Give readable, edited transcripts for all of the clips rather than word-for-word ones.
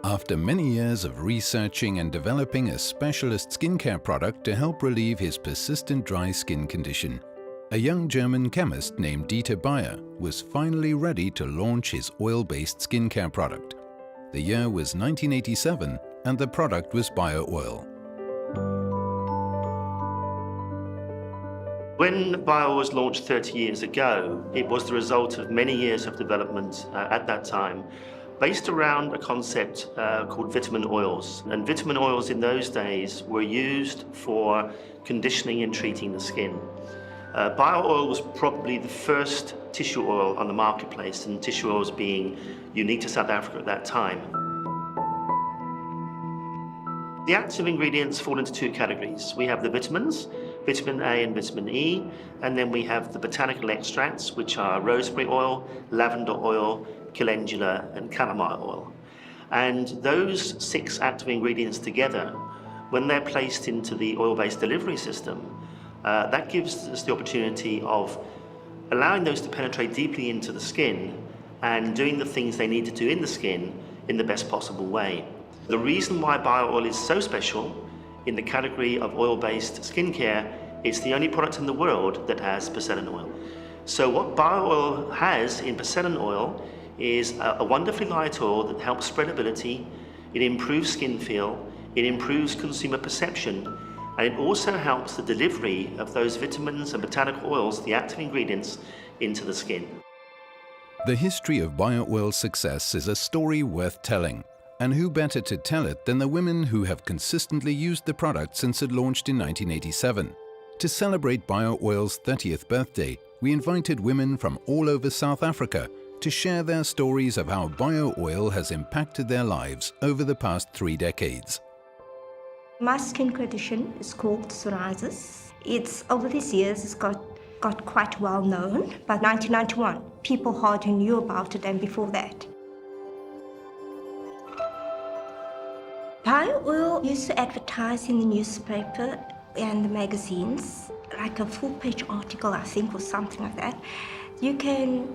After many years of researching and developing a specialist skincare product to help relieve his persistent dry skin condition, a young German chemist named Dieter Bayer was finally ready to launch his oil-based skincare product. The year was 1987 and the product was Bayer Oil. When Bayer was launched 30 years ago, it was the result of many years of development at that time, based around a concept called vitamin oils. And vitamin oils in those days were used for conditioning and treating the skin. Bayer oil was probably the first tissue oil on the marketplace, and tissue oils being unique to South Africa at that time. The active ingredients fall into two categories. We have the vitamins, vitamin A and vitamin E, and then we have the botanical extracts, which are rosemary oil, lavender oil, calendula, and chamomile oil. And those 6 active ingredients together, when they're placed into the oil-based delivery system, that gives us the opportunity of allowing those to penetrate deeply into the skin and doing the things they need to do in the skin in the best possible way. The reason why Bayer Oil is so special in the category of oil-based skincare, it's the only product in the world that has porcelain oil. So what Bayer Oil has in porcelain oil is a wonderfully light oil that helps spreadability, it improves skin feel, it improves consumer perception, and it also helps the delivery of those vitamins and botanical oils, the active ingredients, into the skin. The history of Bayer Oil's success is a story worth telling. And who better to tell it than the women who have consistently used the product since it launched in 1987. To celebrate Bayer Oil's 30th birthday, we invited women from all over South Africa to share their stories of how Bayer Oil has impacted their lives over the past 3 decades. My skin condition is called psoriasis. It's over these years it's got quite well known. By 1991, people hardly knew about it, and before that. Bayer Oil used to advertise in the newspaper and the magazines, like a full-page article, I think, or something like that. You can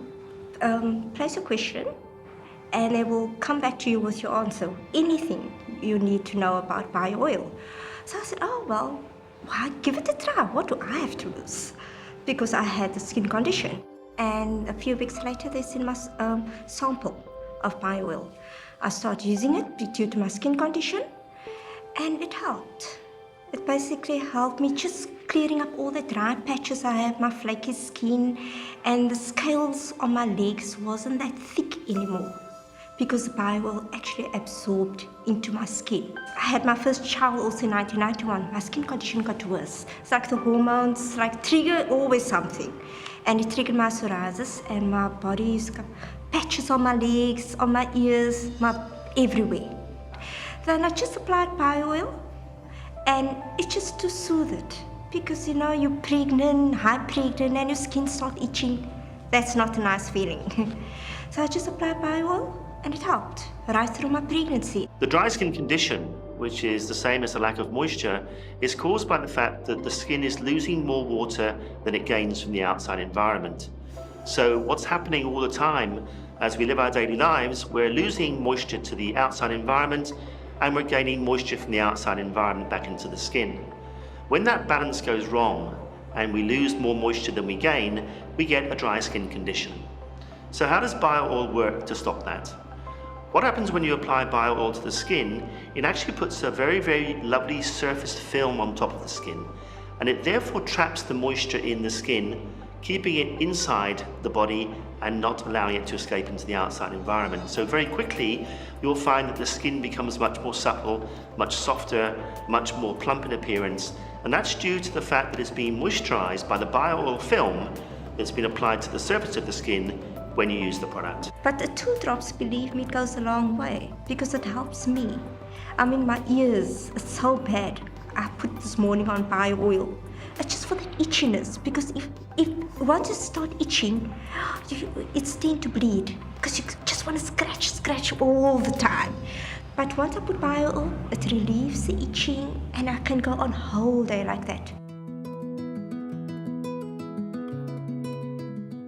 place a question and they will come back to you with your answer, anything you need to know about Bayer Oil. So I said, oh, well, why give it a try? What do I have to lose? Because I had the skin condition. And a few weeks later, they sent my sample of Bayer Oil. I started using it due to my skin condition, and it helped. It basically helped me just clearing up all the dry patches I have, my flaky skin, and the scales on my legs wasn't that thick anymore because the Bayer Oil actually absorbed into my skin. I had my first child also in 1991. My skin condition got worse. It's like the hormones trigger always something. And it triggered my psoriasis, and my body's got patches on my legs, on my ears, everywhere. Then I just applied Bayer Oil, and it's just to soothe it. Because you're pregnant, high pregnant, and your skin starts itching. That's not a nice feeling. So I just applied Bayer Oil, and it helped right through my pregnancy. The dry skin condition, which is the same as a lack of moisture, is caused by the fact that the skin is losing more water than it gains from the outside environment. So what's happening all the time as we live our daily lives, we're losing moisture to the outside environment and we're gaining moisture from the outside environment back into the skin. When that balance goes wrong and we lose more moisture than we gain, we get a dry skin condition. So how does Bayer Oil work to stop that? What happens when you apply Bayer Oil to the skin, it actually puts a very, very lovely surface film on top of the skin, and it therefore traps the moisture in the skin, keeping it inside the body and not allowing it to escape into the outside environment. So very quickly, you'll find that the skin becomes much more supple, much softer, much more plump in appearance, and that's due to the fact that it's being moisturized by the Bayer Oil film that's been applied to the surface of the skin when you use the product. But the 2 drops, believe me, it goes a long way because it helps me. I mean, my ears are so bad. I put this morning on Bayer Oil. It's just for the itchiness, because if once you start itching, it's tend to bleed because you just want to scratch all the time. But once I put Bayer Oil, it relieves the itching, and I can go on whole day like that.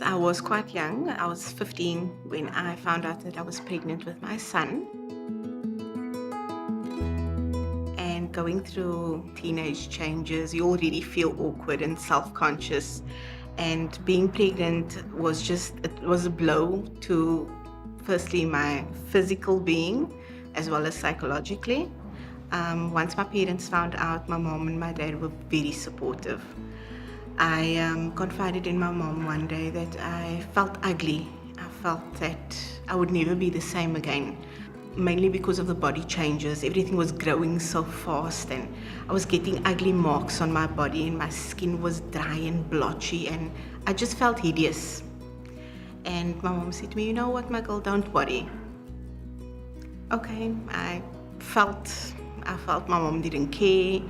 I was quite young. I was 15 when I found out that I was pregnant with my son. going through teenage changes, you already feel awkward and self-conscious. And being pregnant it was a blow to, firstly, my physical being, as well as psychologically. Once my parents found out, my mom and my dad were very supportive. I confided in my mom one day that I felt ugly. I felt that I would never be the same again, mainly because of the body changes. Everything was growing so fast, and I was getting ugly marks on my body, and my skin was dry and blotchy, and I just felt hideous. And my mom said to me, "You know what, my girl, don't worry." Okay, I felt my mom didn't care.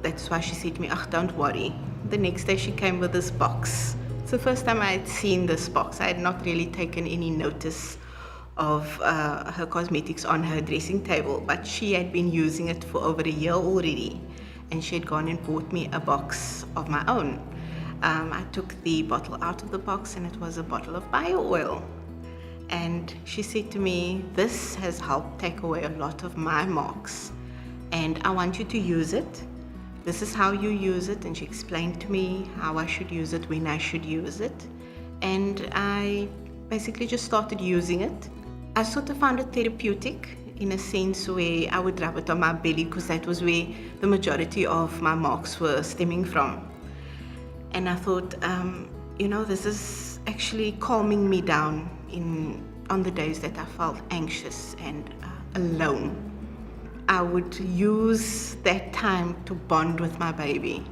That's why she said to me, don't worry." The next day she came with this box. It's the first time I had seen this box. I had not really taken any notice of her cosmetics on her dressing table, but she had been using it for over a year already, and she had gone and bought me a box of my own. I took the bottle out of the box, and it was a bottle of bio oil. And she said to me, "This has helped take away a lot of my marks, and I want you to use it. This is how you use it." And she explained to me how I should use it, when I should use it. And I basically just started using it. I sort of found it therapeutic in a sense where I would rub it on my belly, because that was where the majority of my marks were stemming from. And I thought, this is actually calming me down on the days that I felt anxious and alone. I would use that time to bond with my baby.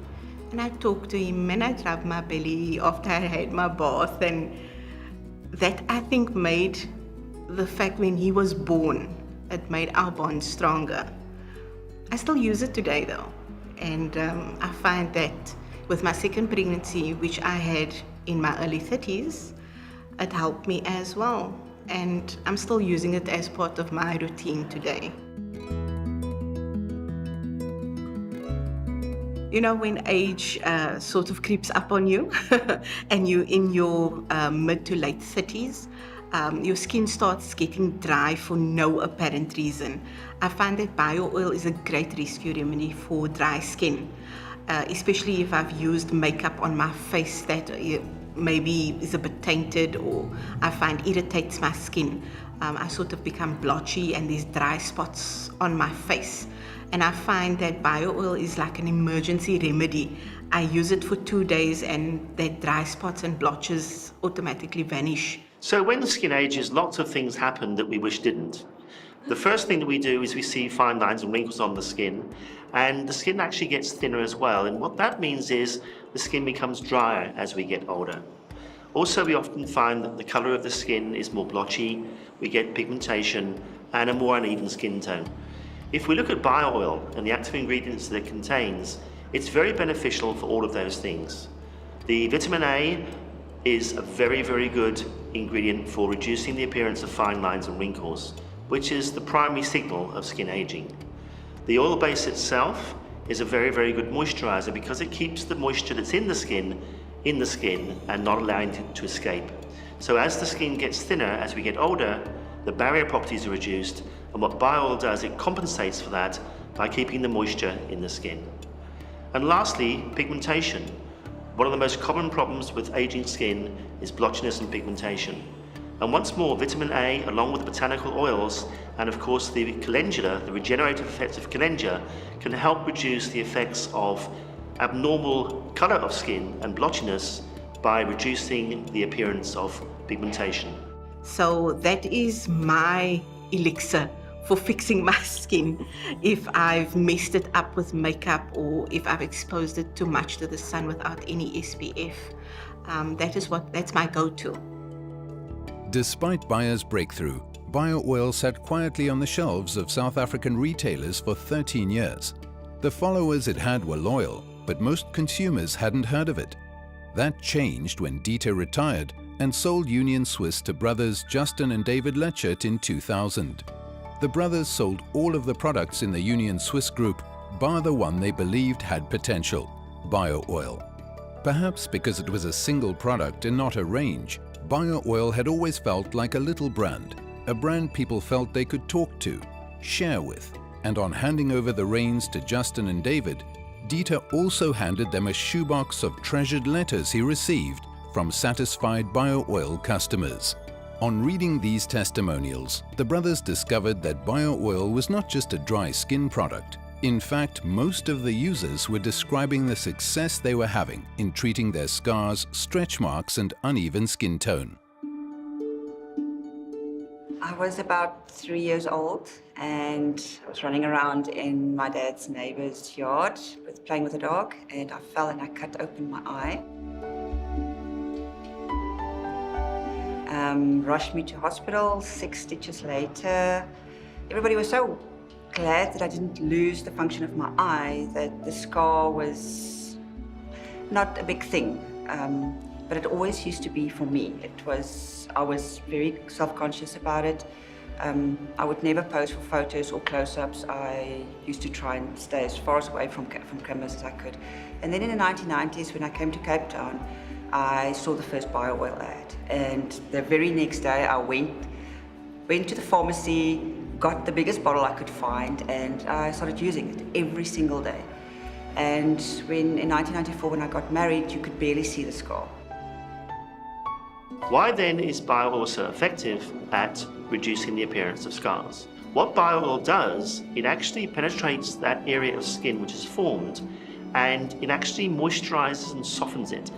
And I'd talk to him, and I'd rub my belly after I had my bath. And that, I think, made the fact when he was born, it made our bond stronger. I still use it today though. And I find that with my second pregnancy, which I had in my early 30s, it helped me as well. And I'm still using it as part of my routine today. When age sort of creeps up on you and you're in your mid to late 30s, your skin starts getting dry for no apparent reason. I find that bio oil is a great rescue remedy for dry skin, especially if I've used makeup on my face that maybe is a bit tainted, or I find irritates my skin. I sort of become blotchy and these dry spots on my face. And I find that bio oil is like an emergency remedy. I use it for 2 days, and that dry spots and blotches automatically vanish. So when the skin ages, lots of things happen that we wish didn't. The first thing that we do is we see fine lines and wrinkles on the skin, and the skin actually gets thinner as well. And what that means is the skin becomes drier as we get older. Also, we often find that the color of the skin is more blotchy, we get pigmentation, and a more uneven skin tone. If we look at bio oil and the active ingredients that it contains, it's very beneficial for all of those things. The vitamin A is a very, very good ingredient for reducing the appearance of fine lines and wrinkles, which is the primary signal of skin aging. The oil base itself is a very, very good moisturizer, because it keeps the moisture that's in the skin and not allowing it to escape. So as the skin gets thinner as we get older, the barrier properties are reduced, and what bio oil does, it compensates for that by keeping the moisture in the skin. And lastly, pigmentation. One of the most common problems with aging skin is blotchiness and pigmentation. And once more, vitamin A, along with the botanical oils, and of course the calendula, the regenerative effects of calendula, can help reduce the effects of abnormal color of skin and blotchiness by reducing the appearance of pigmentation. So that is my elixir for fixing my skin. If I've messed it up with makeup, or if I've exposed it too much to the sun without any SPF, that's my go-to. Despite Bayer's breakthrough, bio oil sat quietly on the shelves of South African retailers for 13 years. The followers it had were loyal, but most consumers hadn't heard of it. That changed when Dieter retired and sold Union Swiss to brothers Justin and David Lechert in 2000. The brothers sold all of the products in the Union Swiss group, bar the one they believed had potential, bio oil. Perhaps because it was a single product and not a range, bio oil had always felt like a little brand, a brand people felt they could talk to, share with, And on handing over the reins to Justin and David, Dieter also handed them a shoebox of treasured letters he received from satisfied bio-oil customers. On reading these testimonials, the brothers discovered that bio-oil was not just a dry skin product. In fact, most of the users were describing the success they were having in treating their scars, stretch marks, and uneven skin tone. I was about 3 years old and I was running around in my dad's neighbor's yard playing with a dog, and I fell and I cut open my eye. Rushed me to hospital, 6 stitches later. Everybody was so glad that I didn't lose the function of my eye, that the scar was not a big thing. But it always used to be for me. I was very self-conscious about it. I would never pose for photos or close-ups. I used to try and stay as far away from cameras as I could. And then in the 1990s, when I came to Cape Town, I saw the first bio-oil ad. And the very next day, I went to the pharmacy, got the biggest bottle I could find, and I started using it every single day. And in 1994, when I got married, you could barely see the scar. Why then is bio-oil so effective at reducing the appearance of scars? What bio-oil does, it actually penetrates that area of skin which is formed, and it actually moisturizes and softens it,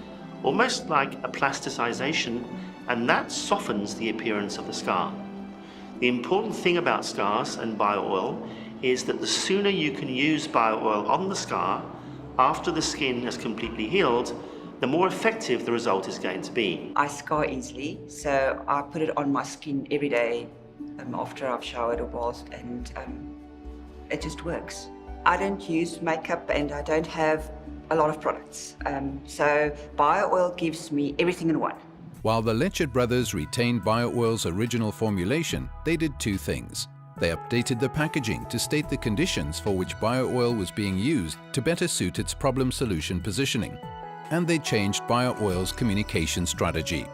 almost like a plasticization, and that softens the appearance of the scar. The important thing about scars and bio-oil is that the sooner you can use bio-oil on the scar after the skin has completely healed, the more effective the result is going to be. I scar easily, so I put it on my skin every day after I've showered or bathed, and it just works. I don't use makeup and I don't have a lot of products, so bio-oil gives me everything in one. While the Lechet brothers retained bio-oil's original formulation, they did two things. They updated the packaging to state the conditions for which bio-oil was being used to better suit its problem solution positioning. And they changed bio-oil's communication strategy.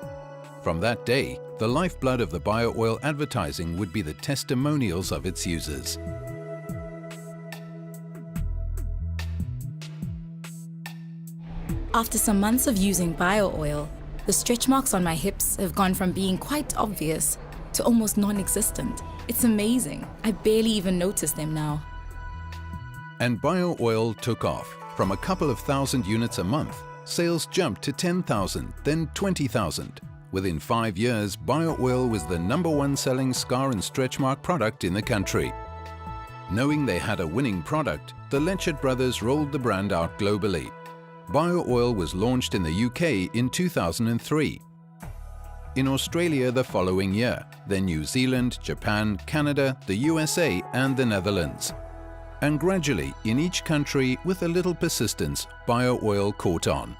From that day, the lifeblood of the bio-oil advertising would be the testimonials of its users. After some months of using bio-oil, the stretch marks on my hips have gone from being quite obvious to almost non-existent. It's amazing. I barely even notice them now. And bio-oil took off. From a couple of thousand units a month, sales jumped to 10,000, then 20,000. Within 5 years, bio-oil was the #1 selling scar and stretch mark product in the country. Knowing they had a winning product, the Lechet brothers rolled the brand out globally. Bio-oil was launched in the UK in 2003, in Australia the following year, then New Zealand, Japan, Canada, the USA and the Netherlands. And gradually, in each country, with a little persistence, bio-oil caught on.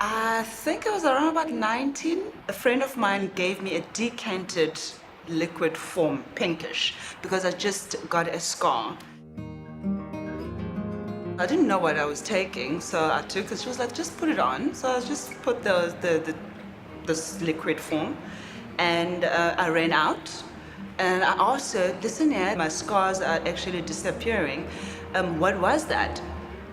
I think I was around about 19. A friend of mine gave me a decanted liquid form, pinkish, because I just got a scar. I didn't know what I was taking, so I took it. She was like, just put it on. So I just put this liquid form, and I ran out. And I asked her, listen here, my scars are actually disappearing. What was that?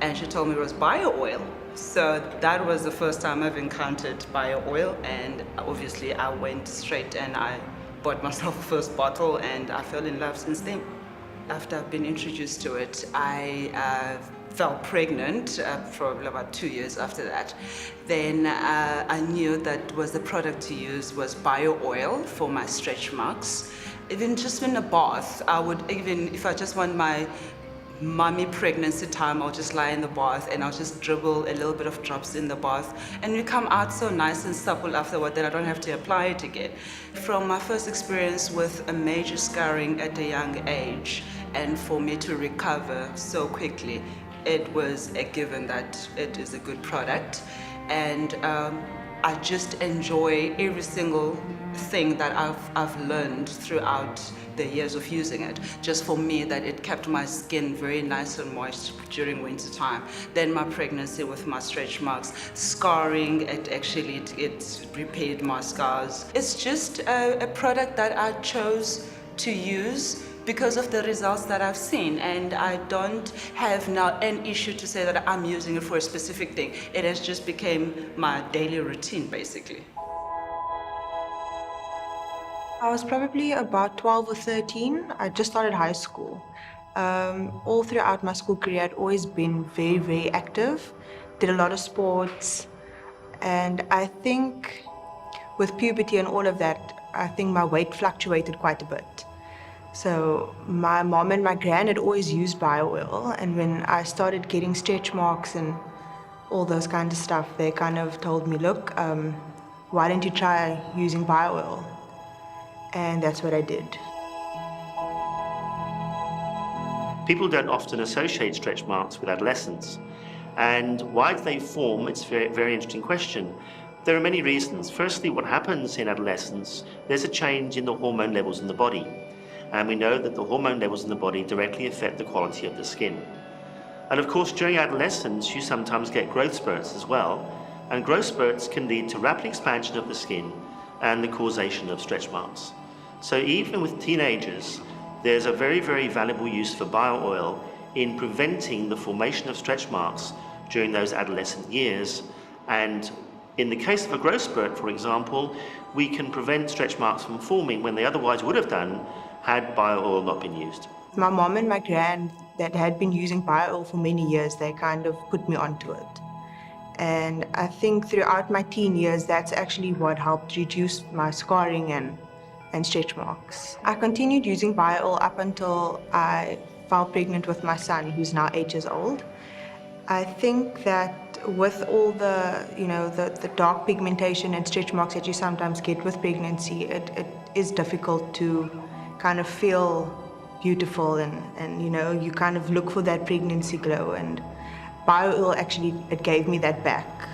And she told me it was bio-oil. So that was the first time I've encountered bio-oil, and obviously I went straight and I bought myself a first bottle, and I fell in love since then. After I've been introduced to it, I fell pregnant for about 2 years after that. Then I knew that was the product to use was bio-oil for my stretch marks. Even just in a bath, I would, even if I just want my mommy pregnancy time, I'll just lie in the bath and I'll just dribble a little bit of drops in the bath, and you come out so nice and supple afterward that I don't have to apply it again. From my first experience with a major scarring at a young age, and for me to recover so quickly, it was a given that it is a good product. And I just enjoy every single thing that I've learned throughout the years of using it. Just for me, that it kept my skin very nice and moist during winter time. Then my pregnancy with my stretch marks, scarring, it repaired my scars. It's just a product that I chose to use because of the results that I've seen, and I don't have now an issue to say that I'm using it for a specific thing. It has just become my daily routine, basically. I was probably about 12 or 13. I just started high school. All throughout my school career, I'd always been very, very active, did a lot of sports, and I think with puberty and all of that, I think my weight fluctuated quite a bit. So my mom and my gran had always used bio oil, and when I started getting stretch marks and all those kind of stuff, they kind of told me, look, why don't you try using bio oil? And that's what I did. People don't often associate stretch marks with adolescence. And why do they form? It's a very, very interesting question. There are many reasons. Firstly, what happens in adolescence, there's a change in the hormone levels in the body. And we know that the hormone levels in the body directly affect the quality of the skin. And of course, during adolescence, you sometimes get growth spurts as well. And growth spurts can lead to rapid expansion of the skin and the causation of stretch marks. So even with teenagers, there's a very, very valuable use for bio oil in preventing the formation of stretch marks during those adolescent years. And in the case of a growth spurt, for example, we can prevent stretch marks from forming when they otherwise would have done had bio oil not been used. My mom and my gran that had been using bio oil for many years, they kind of put me onto it. And I think throughout my teen years, that's actually what helped reduce my scarring and stretch marks. I continued using bio oil up until I fell pregnant with my son, who's now 8 years old. I think that with all the, the dark pigmentation and stretch marks that you sometimes get with pregnancy, it is difficult to kind of feel beautiful and you kind of look for that pregnancy glow, and bio oil actually, it gave me that back.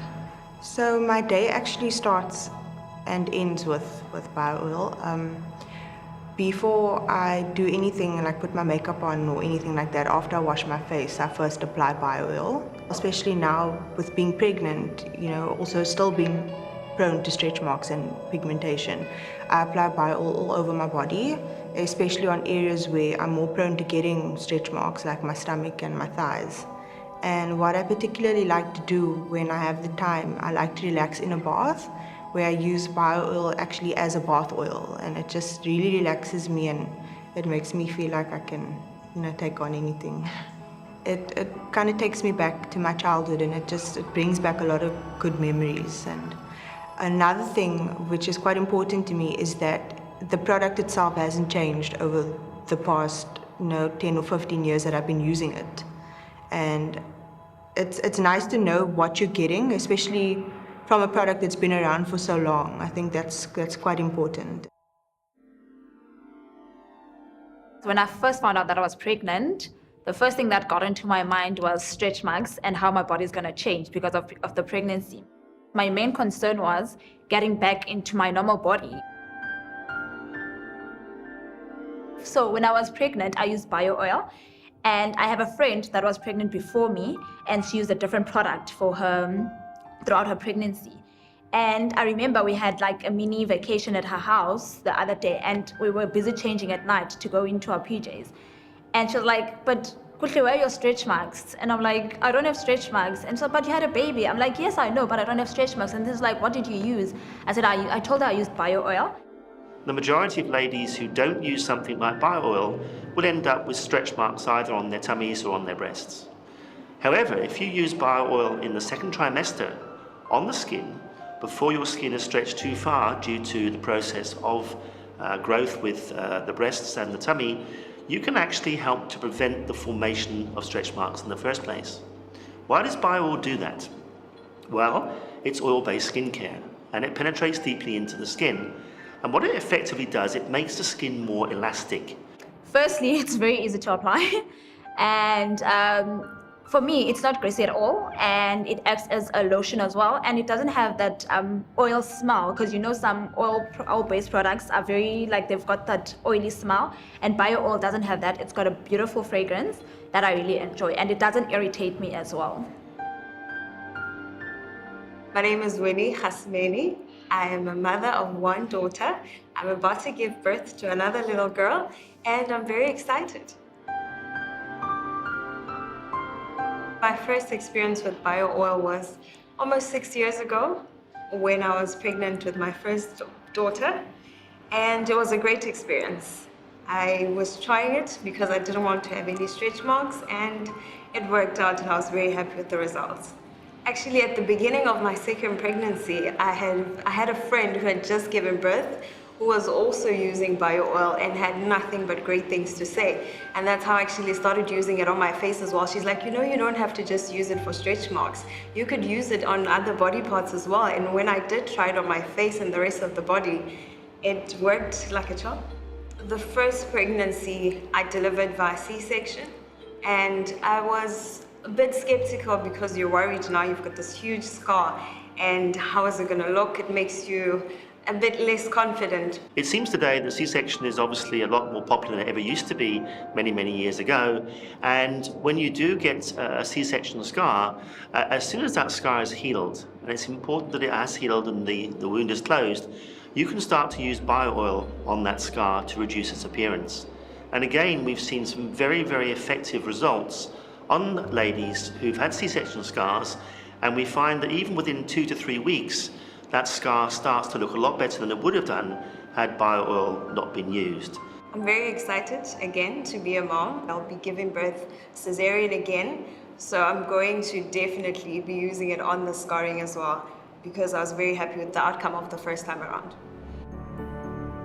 So my day actually starts and ends with bio oil. Before I do anything like put my makeup on or anything like that, after I wash my face, I first apply bio oil. Especially now with being pregnant, also still being prone to stretch marks and pigmentation, I apply bio oil all over my body, especially on areas where I'm more prone to getting stretch marks, like my stomach and my thighs. And what I particularly like to do when I have the time, I like to relax in a bath, where I use bio oil actually as a bath oil, and it just really relaxes me and it makes me feel like I can, take on anything. It kind of takes me back to my childhood, and it brings back a lot of good memories. And another thing which is quite important to me is that the product itself hasn't changed over the past 10 or 15 years that I've been using it. And it's nice to know what you're getting, especially from a product that's been around for so long. I think that's quite important. When I first found out that I was pregnant, the first thing that got into my mind was stretch marks and how my body's going to change because of the pregnancy. My main concern was getting back into my normal body. So when I was pregnant, I used bio oil, and I have a friend that was pregnant before me, and she used a different product for her throughout her pregnancy. And I remember we had like a mini vacation at her house the other day, and we were busy changing at night to go into our PJs. And she was like, but Kuhle, where are your stretch marks? And I'm like, I don't have stretch marks. And so, but you had a baby. I'm like, yes, I know, but I don't have stretch marks. And this is like, what did you use? I said, I told her I used bio oil. The majority of ladies who don't use something like bio oil will end up with stretch marks either on their tummies or on their breasts. However, if you use bio oil in the second trimester on the skin, before your skin is stretched too far due to the process of growth with the breasts and the tummy, you can actually help to prevent the formation of stretch marks in the first place. Why does bio oil do that? Well, it's oil-based skincare, and it penetrates deeply into the skin. And what it effectively does, it makes the skin more elastic. Firstly, it's very easy to apply. And for me, it's not greasy at all, and it acts as a lotion as well, and it doesn't have that oil smell, because some oil-based products are very, they've got that oily smell, and bio oil doesn't have that. It's got a beautiful fragrance that I really enjoy, and it doesn't irritate me as well. My name is Winnie Hasmeni. I am a mother of one daughter. I'm about to give birth to another little girl, and I'm very excited. My first experience with bio oil was almost 6 years ago when I was pregnant with my first daughter, and it was a great experience. I was trying it because I didn't want to have any stretch marks, and it worked out, and I was very happy with the results. Actually, at the beginning of my second pregnancy, I had a friend who had just given birth who was also using bio oil and had nothing but great things to say. And that's how I actually started using it on my face as well. She's like, you know, you don't have to just use it for stretch marks. You could use it on other body parts as well. And when I did try it on my face and the rest of the body, it worked like a charm. The first pregnancy I delivered via C-section, and I was a bit skeptical because you're worried now you've got this huge scar and how is it going to look? It makes you a bit less confident. It seems today that C-section is obviously a lot more popular than it ever used to be many, many years ago. And when you do get a C-section scar, as soon as that scar is healed, and it's important that it has healed and the wound is closed, you can start to use bio oil on that scar to reduce its appearance. And again, we've seen some very, very effective results on ladies who've had C-section scars, and we find that even within 2 to 3 weeks, that scar starts to look a lot better than it would have done had bio oil not been used. I'm very excited again to be a mom. I'll be giving birth cesarean again, so I'm going to definitely be using it on the scarring as well, because I was very happy with the outcome of the first time around.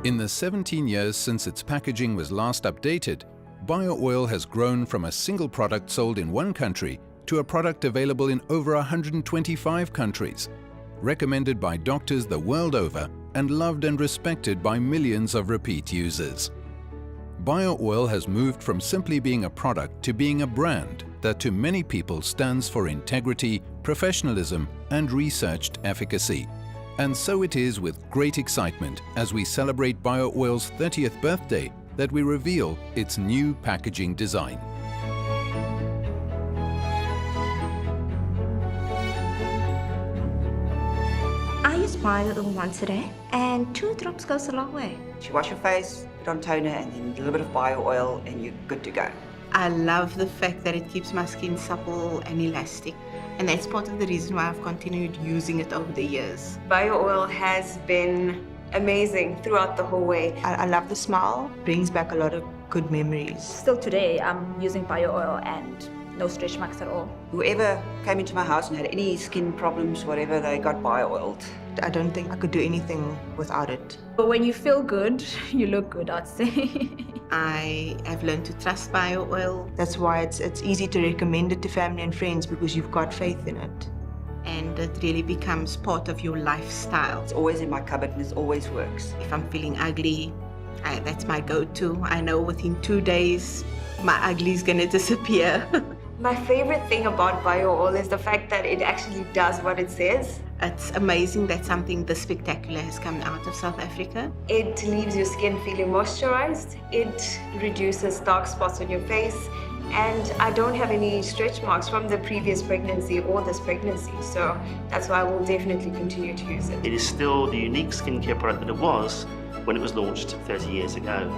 In the 17 years since its packaging was last updated, bio oil has grown from a single product sold in one country to a product available in over 125 countries, recommended by doctors the world over and loved and respected by millions of repeat users. Bio oil has moved from simply being a product to being a brand that to many people stands for integrity, professionalism and researched efficacy. And so it is with great excitement as we celebrate bio oil's 30th birthday that we reveal its new packaging design. I use bio oil once a day, and 2 drops goes a long way. You wash your face, put on toner, and then a little bit of bio oil, and you're good to go. I love the fact that it keeps my skin supple and elastic. And that's part of the reason why I've continued using it over the years. Bio oil has been amazing throughout the whole way. I love the smell, brings back a lot of good memories. Still today, I'm using bio oil and no stretch marks at all. Whoever came into my house and had any skin problems, whatever, they got bio oiled. I don't think I could do anything without it. But when you feel good, you look good, I'd say. I have learned to trust bio oil. That's why it's easy to recommend it to family and friends, because you've got faith in it. And it really becomes part of your lifestyle. It's always in my cupboard and it always works. If I'm feeling ugly, that's my go-to. I know within 2 days, my ugly is gonna disappear. My favorite thing about bio oil is the fact that it actually does what it says. It's amazing that something this spectacular has come out of South Africa. It leaves your skin feeling moisturized. It reduces dark spots on your face. And I don't have any stretch marks from the previous pregnancy or this pregnancy. So that's why I will definitely continue to use it. It is still the unique skincare product that it was when it was launched 30 years ago.